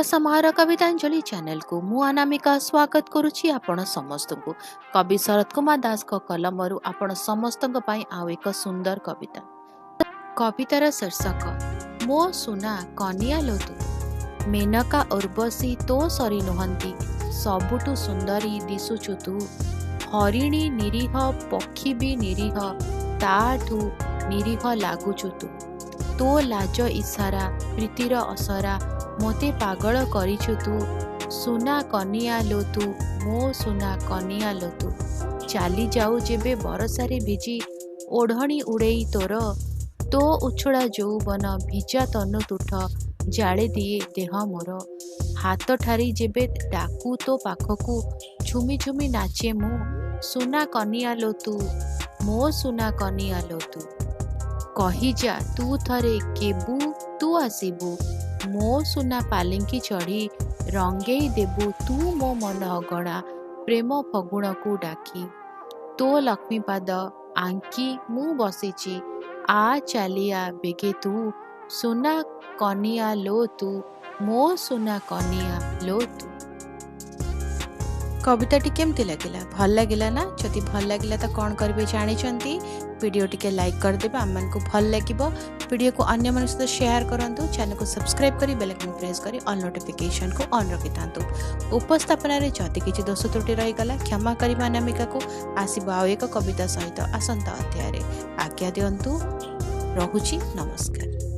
समाहार कवितांजलि channel को मु अनामिका स्वागत करुछि आपण समस्त को। कवि शरत कुमार दास को कलमरु आपण समस्त आउ एक सुंदर कविता। कवितार शीर्षक मो सुना कनिया लोतु। मेनका उर्वशी तो सरी नुहंती, सबुठु सुंदरी दिसुचु तू। हरिणी निरीह पक्षी भी निरीह, ताठू निरीह लागुचु तू। तो लाज इशारा प्रीतिर असरा, मोते पागल करिछु तू। सुना कनिया लो तू, मो सुना कनिया लो तू। चाली जाऊ जेबे बरसारे भिजी, ओढ़णी उड़ेई तोर। तो उछड़ा यौवन भिजा तनु तुठ, जाले दिए देह मोर। हाथ ठारी जेबे डाकू तो पाखकू, झुमी झुमी नाचे मु। सुना कनिया लो तू, मो सुना कनिया लो तू। कही जा तू थरे केबू तू आसीबू, मो सुना पालिंकी चढ़ी। रंगेई देबू तू मो मन अगणा, प्रेम फगुण को डाकी। तो लक्ष्मीपाद आंकी मु बसीची, आ चालिया बेगे तू। सुना कनिया लो तू, मो सुना कनिया लो तू। कविताटी केमती लगिला? भल लगिला ना? जदि भल लगिला तो कौन करेंगे जानी? वीडियो टिके लाइक करदेवे, आम को भल लगे। वीडियो को अन्य मन सहित शेयर करूँ। चैनल को सब्सक्राइब कर बेल आइकन प्रेस कर ऑल नोटिफिकेशन को ऑन रखि था। उपस्थापन जदि किसी दोष त्रुटि रहीगला क्षमा करिबा अनामिका को। आसब आउ एक कविता सहित आसंता अध्याय। आज्ञा दियंतु। रहुछि। नमस्कार।